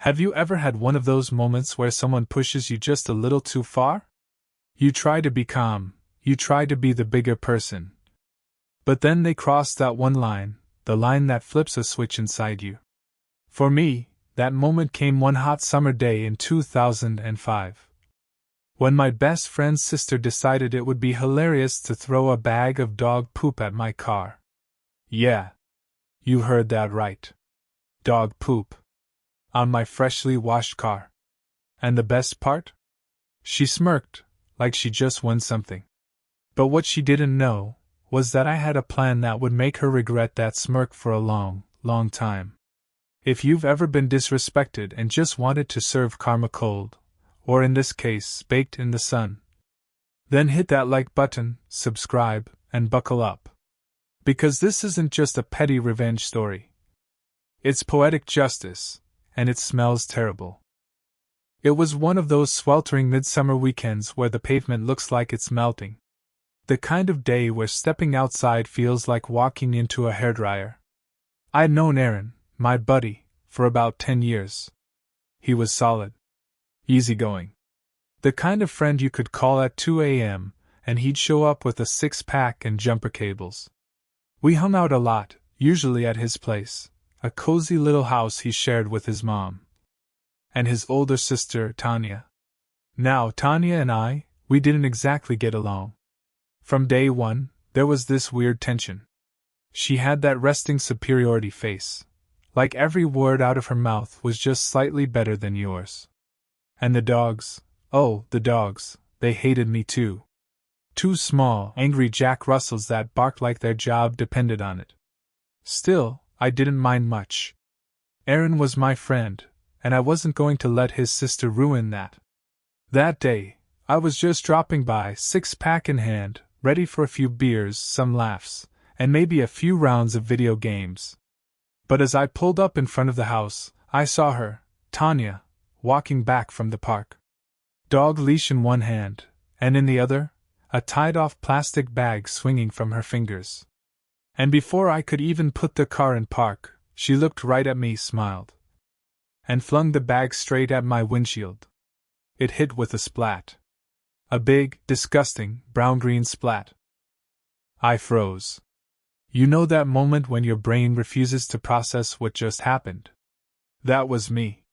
Have you ever had one of those moments where someone pushes you just a little too far? You try to be calm, you try to be the bigger person. But then they cross that one line, the line that flips a switch inside you. For me, that moment came one hot summer day in 2005. When my best friend's sister decided it would be hilarious to throw a bag of dog poop at my car. Yeah. You heard that right. Dog poop. On my freshly washed car. And the best part? She smirked, like she just won something. But what she didn't know was that I had a plan that would make her regret that smirk for a long, long time. If you've ever been disrespected and just wanted to serve karma cold, or in this case, baked in the sun, then hit that like button, subscribe, and buckle up. Because this isn't just a petty revenge story. It's poetic justice, and it smells terrible. It was one of those sweltering midsummer weekends where the pavement looks like it's melting. The kind of day where stepping outside feels like walking into a hairdryer. I'd known Aaron, my buddy, for about 10 years. He was solid. Easygoing. The kind of friend you could call at 2 a.m., and he'd show up with a six-pack and jumper cables. We hung out a lot, usually at his place, a cozy little house he shared with his mom and his older sister, Tanya. Now, Tanya and we didn't exactly get along. From day one, there was this weird tension. She had that resting superiority face, like every word out of her mouth was just slightly better than yours. And the dogs, oh, the dogs, they hated me too. Two small, angry Jack Russells that barked like their job depended on it. Still, I didn't mind much. Aaron was my friend, and I wasn't going to let his sister ruin that. That day, I was just dropping by, six-pack in hand, ready for a few beers, some laughs, and maybe a few rounds of video games. But as I pulled up in front of the house, I saw her, Tanya, walking back from the park. Dog leash in one hand, and in the other, a tied-off plastic bag swinging from her fingers. And before I could even put the car in park, she looked right at me, smiled, and flung the bag straight at my windshield. It hit with a splat. A big, disgusting, brown-green splat. I froze. You know that moment when your brain refuses to process what just happened? That was me.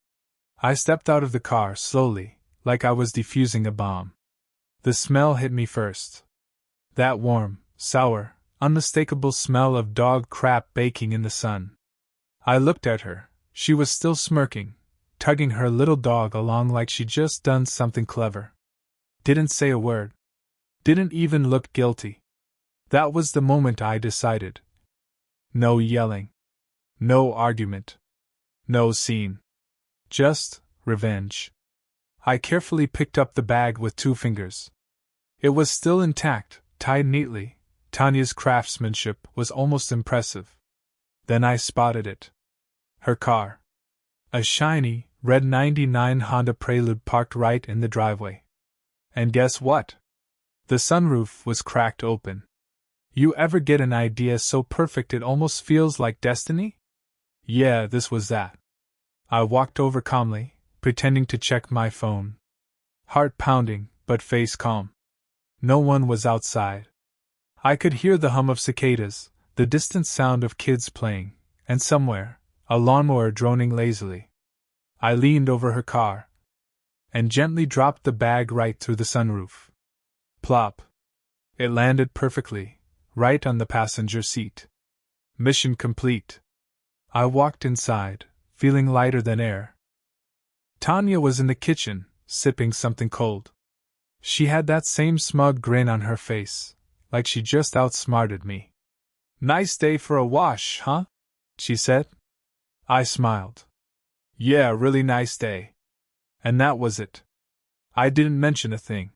I stepped out of the car slowly, like I was defusing a bomb. The smell hit me first. That warm, sour, unmistakable smell of dog crap baking in the sun. I looked at her. She was still smirking, tugging her little dog along like she'd just done something clever. Didn't say a word. Didn't even look guilty. That was the moment I decided. No yelling. No argument. No scene. Just revenge. I carefully picked up the bag with 2 fingers. It was still intact, tied neatly. Tanya's craftsmanship was almost impressive. Then I spotted it. Her car. A shiny, red '99 Honda Prelude parked right in the driveway. And guess what? The sunroof was cracked open. You ever get an idea so perfect it almost feels like destiny? Yeah, this was that. I walked over calmly, pretending to check my phone. Heart pounding, but face calm. No one was outside. I could hear the hum of cicadas, the distant sound of kids playing, and somewhere, a lawnmower droning lazily. I leaned over her car and gently dropped the bag right through the sunroof. Plop. It landed perfectly, right on the passenger seat. Mission complete. I walked inside, feeling lighter than air. Tanya was in the kitchen, sipping something cold. She had that same smug grin on her face, like she just outsmarted me. Nice day for a wash, huh? She said. I smiled. Yeah, really nice day. And that was it. I didn't mention a thing.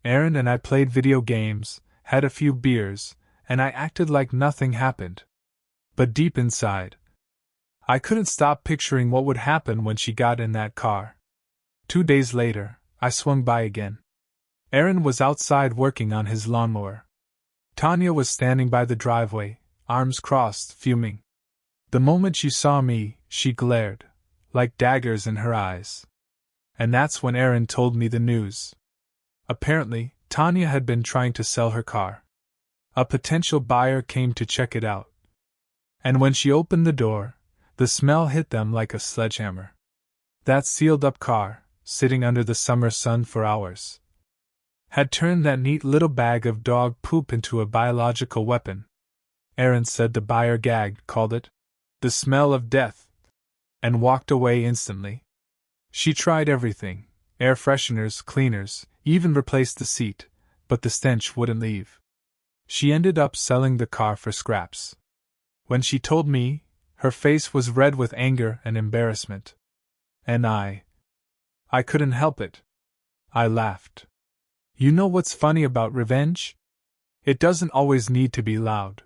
Aaron and I played video games, had a few beers, and I acted like nothing happened. But deep inside, I couldn't stop picturing what would happen when she got in that car. 2 days later, I swung by again. Aaron was outside working on his lawnmower. Tanya was standing by the driveway, arms crossed, fuming. The moment she saw me, she glared, like daggers in her eyes. And that's when Aaron told me the news. Apparently, Tanya had been trying to sell her car. A potential buyer came to check it out. And when she opened the door, the smell hit them like a sledgehammer. That sealed-up car, sitting under the summer sun for hours, had turned that neat little bag of dog poop into a biological weapon. Aaron said the buyer gagged, called it the smell of death, and walked away instantly. She tried everything, air fresheners, cleaners, even replaced the seat, but the stench wouldn't leave. She ended up selling the car for scraps. When she told me, her face was red with anger and embarrassment. And I couldn't help it. I laughed. You know what's funny about revenge? It doesn't always need to be loud.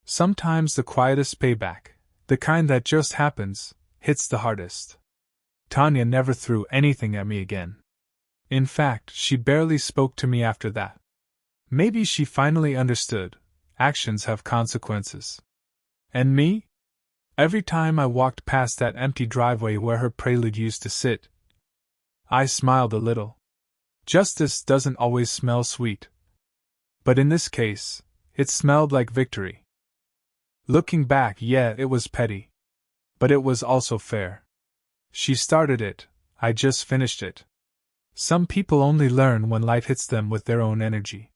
Sometimes the quietest payback, the kind that just happens, hits the hardest. Tanya never threw anything at me again. In fact, she barely spoke to me after that. Maybe she finally understood, actions have consequences. And me? Every time I walked past that empty driveway where her Prelude used to sit, I smiled a little. Justice doesn't always smell sweet. But in this case, it smelled like victory. Looking back, yeah, it was petty. But it was also fair. She started it, I just finished it. Some people only learn when life hits them with their own energy.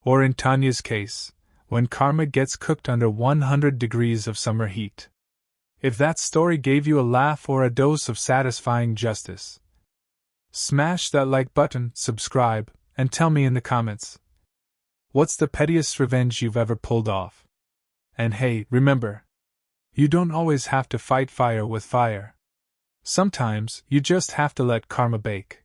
Or in Tanya's case, when karma gets cooked under 100 degrees of summer heat. If that story gave you a laugh or a dose of satisfying justice, smash that like button, subscribe, and tell me in the comments. What's the pettiest revenge you've ever pulled off? And hey, remember, you don't always have to fight fire with fire. Sometimes, you just have to let karma bake.